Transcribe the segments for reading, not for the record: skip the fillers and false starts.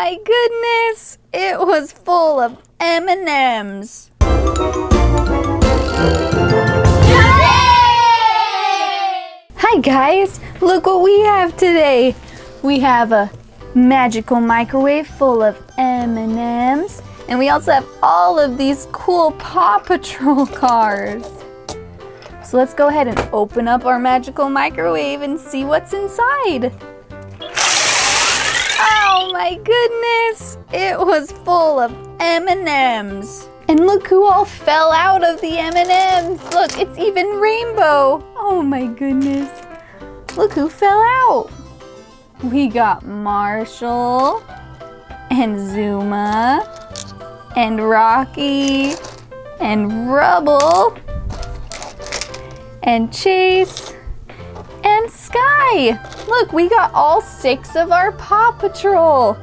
my goodness! It was full of M&Ms. Hi guys, look what we have today. We have a magical microwave full of M&Ms, and we also have all of these cool Paw Patrol cars. So let's go ahead and open up our magical microwave and see what's inside. Oh my goodness, it was full of M&Ms. And look who all fell out of the M&Ms. Look, it's even rainbow. Oh my goodness. Look who fell out. We got Marshall and Zuma and Rocky and Rubble and Chase and Skye. Look, we got all 6 of our Paw Patrol.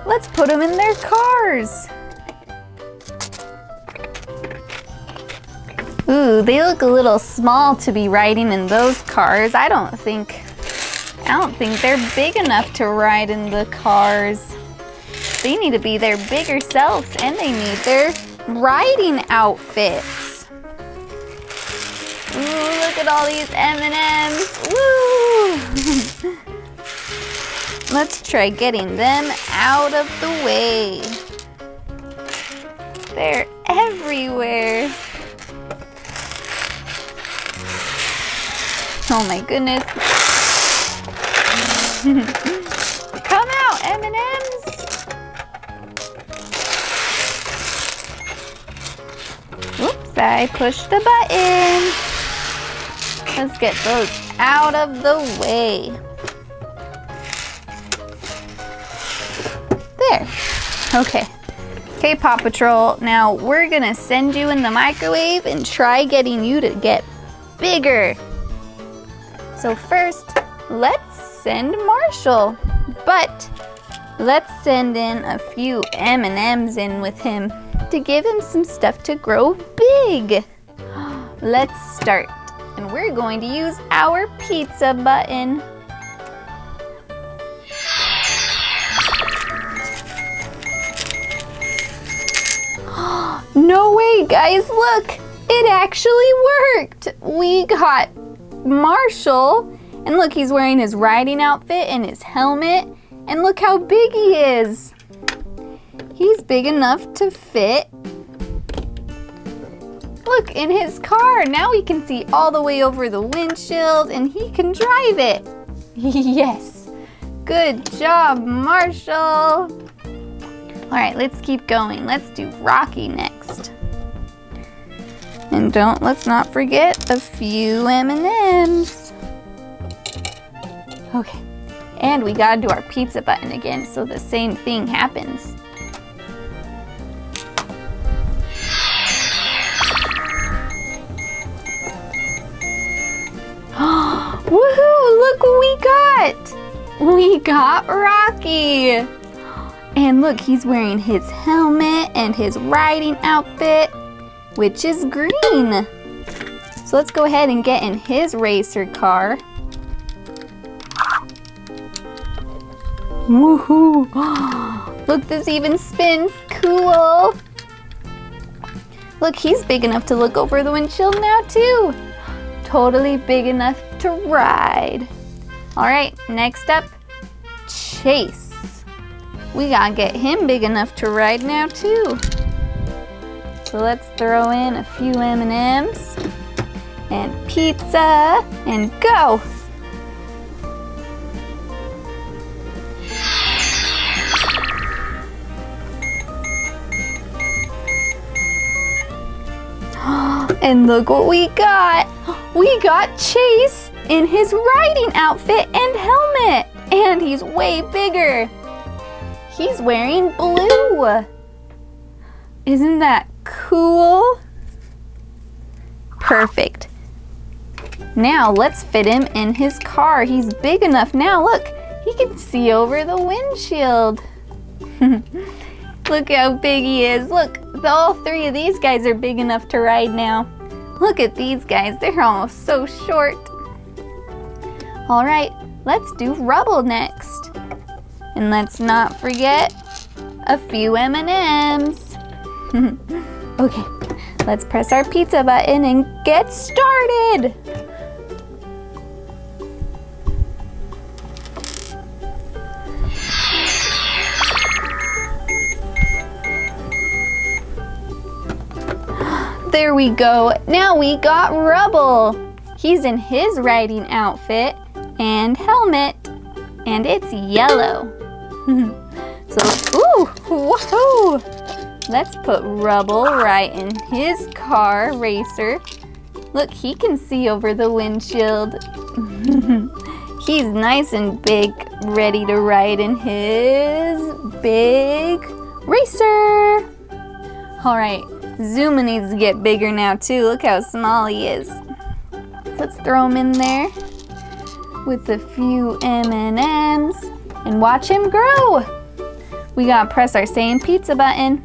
Let's put them in their cars. Ooh, they look a little small to be riding in those cars. I don't think they're big enough to ride in the cars. They need to be their bigger selves, and they need their riding outfits. Ooh, look at all these M&Ms. Woo! Let's try getting them out of the way. They're everywhere. Oh my goodness. Come out, M&Ms. Oops, I pushed the button. Let's get those out of the way. There. Okay. Okay, Paw Patrol. Now we're gonna send you in the microwave and try getting you to get bigger. So first, let's send Marshall. But let's send in a few M&Ms in with him to give him some stuff to grow big. Let's start. And we're going to use our pizza button. No way, guys, look! It actually worked! We got Marshall, and look, he's wearing his riding outfit and his helmet, and look how big he is. He's big enough to fit, look, in his car. Now he can see all the way over the windshield and he can drive it. Yes, good job, Marshall. All right, let's keep going. Let's do Rocky next. And let's not forget a few M&Ms. Okay, and we gotta do our pizza button again so the same thing happens. Woohoo, look what we got! We got Rocky! And look, he's wearing his helmet and his riding outfit, which is green. So let's go ahead and get in his racer car. Woohoo! Look, this even spins. Cool! Look, he's big enough to look over the windshield now too. Totally big enough to ride. All right, next up, Chase. We gotta get him big enough to ride now too. So let's throw in a few M&Ms and pizza and go. And look what we got. We got Chase in his riding outfit and helmet. And he's way bigger. He's wearing blue. Isn't that cool? Perfect. Now let's fit him in his car. He's big enough now. Look, he can see over the windshield. Look how big he is. Look, all 3 of these guys are big enough to ride now. Look at these guys. They're almost so short. All right, let's do Rubble next. And let's not forget a few M&Ms. Okay, let's press our pizza button and get started. There we go. Now we got Rubble. He's in his riding outfit and helmet, and it's yellow. So, ooh, whoa! Let's put Rubble right in his car racer. Look, he can see over the windshield. He's nice and big, ready to ride in his big racer. All right. Zuma needs to get bigger now too. Look how small he is. Let's throw him in there with a few M&Ms and watch him grow. We gotta press our same pizza button.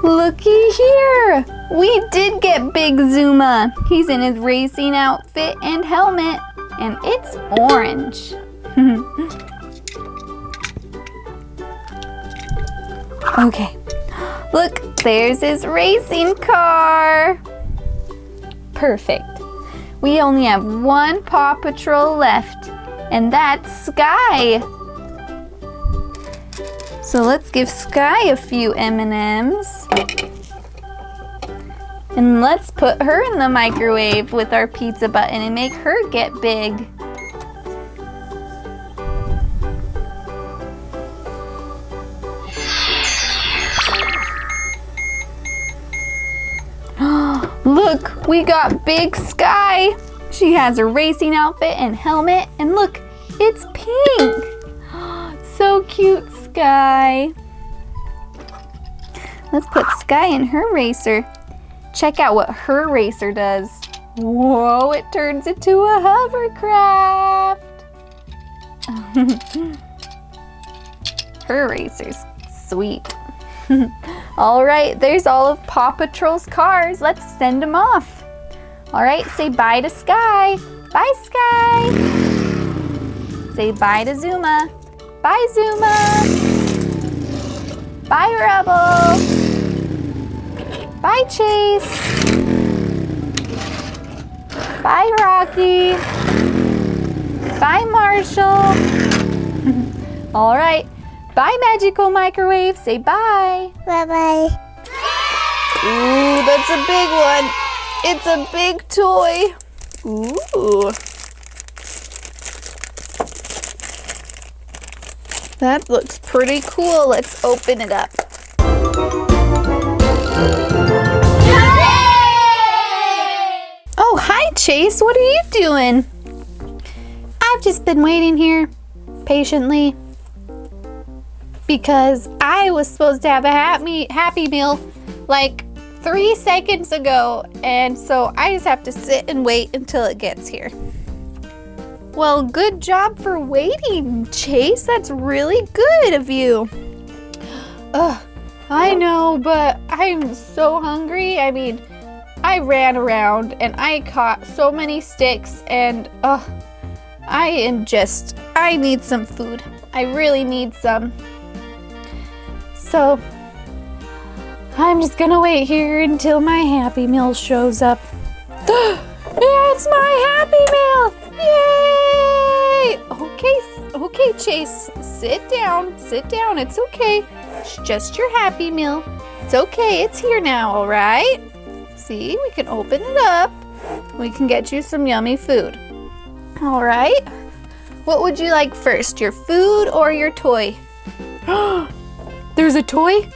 Looky here! We did get Big Zuma. He's in his racing outfit and helmet, and it's orange. Okay, look, there's his racing car. Perfect. We only have one Paw Patrol left, and that's Skye. So let's give Skye a few M&Ms. And let's put her in the microwave with our pizza button and make her get big. Look, we got Big Skye. She has a racing outfit and helmet, and look, it's pink. So cute, Skye. Let's put Skye in her racer. Check out what her racer does. Whoa, it turns into a hovercraft. Her racer's sweet. All right, there's all of Paw Patrol's cars. Let's send them off. All right, say bye to Skye. Bye, Skye. Say bye to Zuma. Bye, Zuma. Bye, Rubble. Bye, Chase. Bye, Rocky. Bye, Marshall. All right. Bye, Magical Microwave. Say bye. Bye-bye. Ooh, that's a big one. It's a big toy. Ooh. That looks pretty cool. Let's open it up. Oh, hi, Chase. What are you doing? I've just been waiting here patiently because I was supposed to have a Happy Meal like 3 seconds ago, and so I just have to sit and wait until it gets here. Well, good job for waiting, Chase. That's really good of you. Ugh, I know, but I'm so hungry. I mean, I ran around and I caught so many sticks, and I need some food. I really need some. So, I'm just gonna wait here until my Happy Meal shows up. It's my Happy Meal! Yay! Okay, Chase, sit down. It's okay. It's just your Happy Meal. It's okay, it's here now, all right? See, we can open it up. We can get you some yummy food. All right? What would you like first, your food or your toy? There's a toy?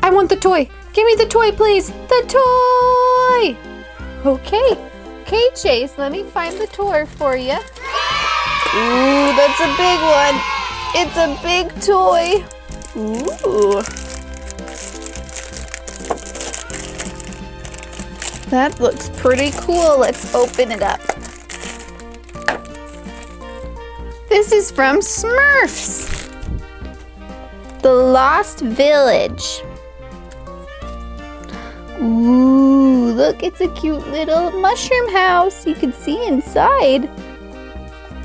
I want the toy. Give me the toy, please. The toy! Okay, Chase, let me find the toy for you. Ooh, that's a big one. It's a big toy. Ooh. That looks pretty cool. Let's open it up. This is from Smurfs. The Lost Village. Ooh, look, it's a cute little mushroom house. You can see inside.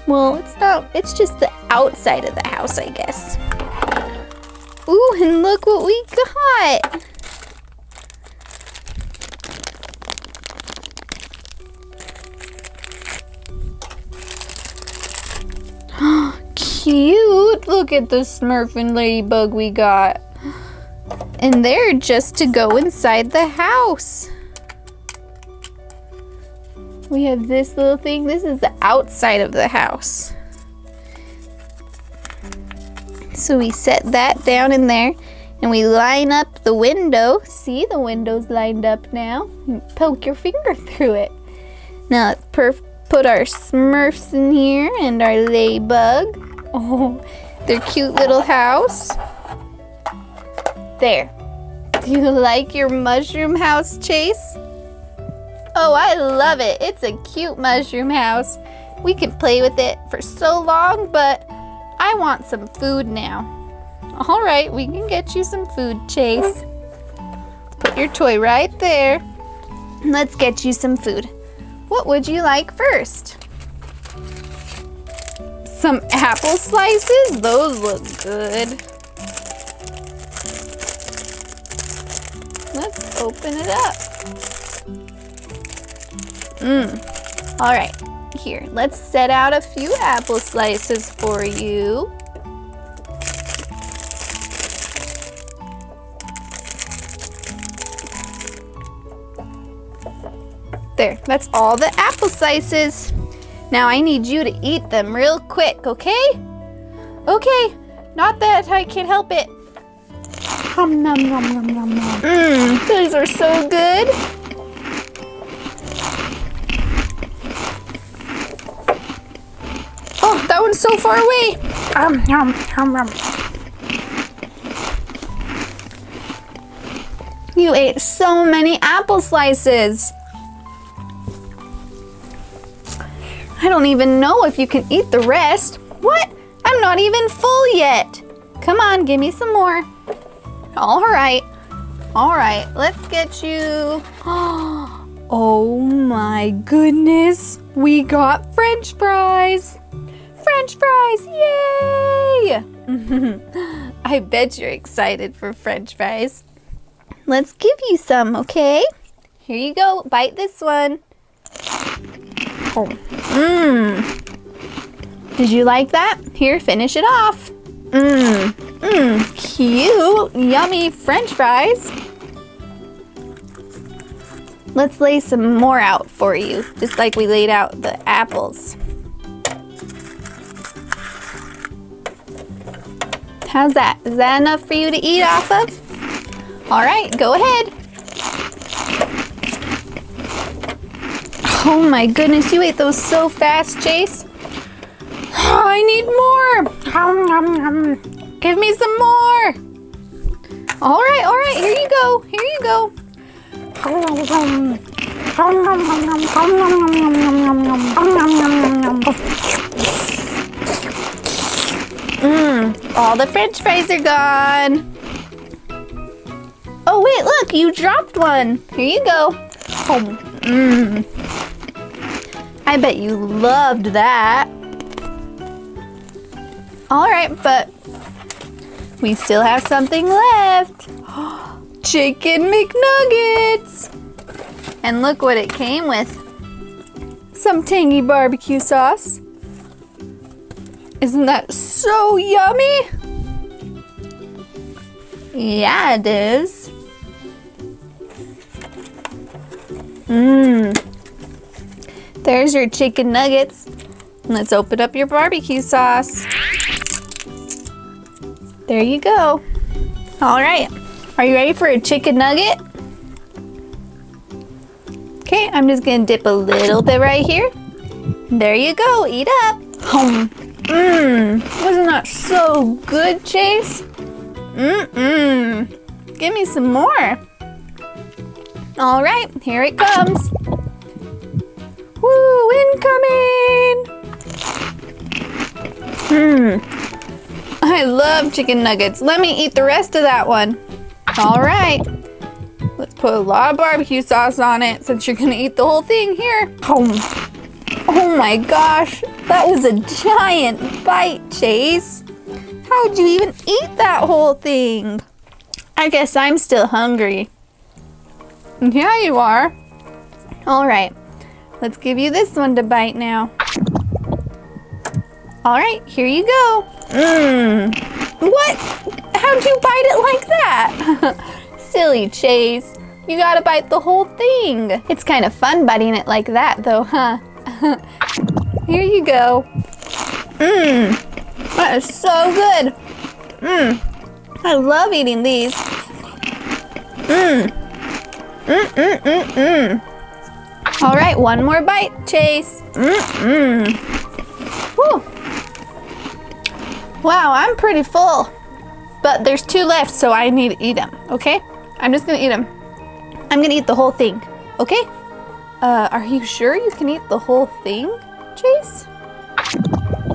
Well, it's not, it's just the outside of the house, I guess. Ooh, and look what we got. Cute. Look at the Smurfing ladybug we got. And they're just to go inside the house. We have this little thing. This is the outside of the house. So we set that down in there and we line up the window. See, the window's lined up now. You poke your finger through it. Now let's put our Smurfs in here and our ladybug. Oh, their cute little house. There. Do you like your mushroom house, Chase? Oh, I love it. It's a cute mushroom house. We can play with it for so long, but I want some food now. All right, we can get you some food, Chase. Put your toy right there. Let's get you some food. What would you like first? Some apple slices? Those look good. Let's open it up. All right, here, let's set out a few apple slices for you. There, that's all the apple slices. Now I need you to eat them real quick, okay? Okay, not that I can't help it. Nom, nom, nom, nom, nom, nom. Those are so good. Oh, that one's so far away. You ate so many apple slices. I don't even know if you can eat the rest. What? I'm not even full yet. Come on, give me some more. All right, let's get you. Oh my goodness, we got French fries. French fries, yay! I bet you're excited for French fries. Let's give you some, okay? Here you go, bite this one. Did you like that? Here, finish it off. Cute, yummy French fries. Let's lay some more out for you, just like we laid out the apples. How's that? Is that enough for you to eat off of? All right, go ahead. Oh my goodness, you ate those so fast, Chase. I need more. Give me some more. All right, here you go. All the French fries are gone. Oh wait, look, you dropped one. Here you go. I bet you loved that. All right, but we still have something left. Chicken McNuggets. And look what it came with. Some tangy barbecue sauce. Isn't that so yummy? Yeah, it is. There's your chicken nuggets. Let's open up your barbecue sauce. There you go. All right, are you ready for a chicken nugget? Okay, I'm just gonna dip a little bit right here. There you go, eat up. Wasn't that so good, Chase? Give me some more. All right, here it comes. Woo, incoming! I love chicken nuggets. Let me eat the rest of that one. All right, let's Put a lot of barbecue sauce on it since you're gonna eat the whole thing here. Oh my gosh, that was a giant bite, Chase. How'd you even eat that whole thing? I guess I'm still hungry. Yeah, you are. All right, let's give you this one to bite now. All right, here you go. What? How'd you bite it like that? Silly Chase, you gotta bite the whole thing. It's kind of fun biting it like that though, huh? Here you go. That is so good. I love eating these. All right, one more bite, Chase. Whew. Wow, I'm pretty full. But there's 2 left, so I need to eat them, okay? I'm just gonna eat them. I'm gonna eat the whole thing, okay? Are you sure you can eat the whole thing, Chase?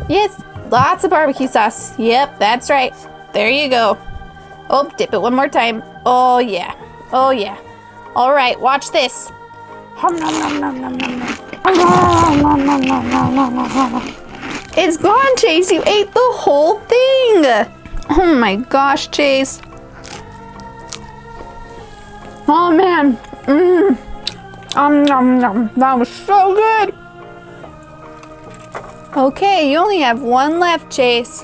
Yes, lots of barbecue sauce. Yep, that's right. There you go. Oh, dip it one more time. Oh, yeah. Oh, yeah. All right, watch this. It's gone, Chase. You ate the whole thing. Oh my gosh, Chase. Oh man. That was so good. Okay, you only have one left, Chase.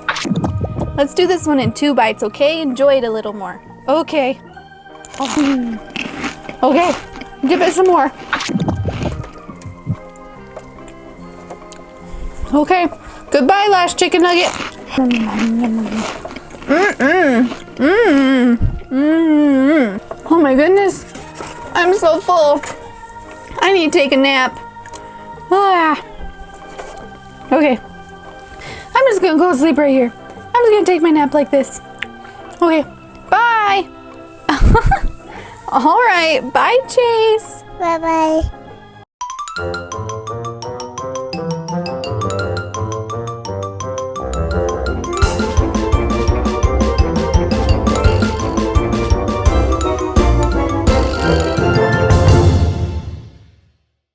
Let's do this one in 2 bites, okay? Enjoy it a little more. Okay. Okay, give it some more. Okay, goodbye, last chicken nugget. Oh my goodness, I'm so full. I need to take a nap. Okay, I'm just gonna go to sleep right here. I'm just gonna take my nap like this. Okay, bye. All right, bye, Chase. Bye-bye.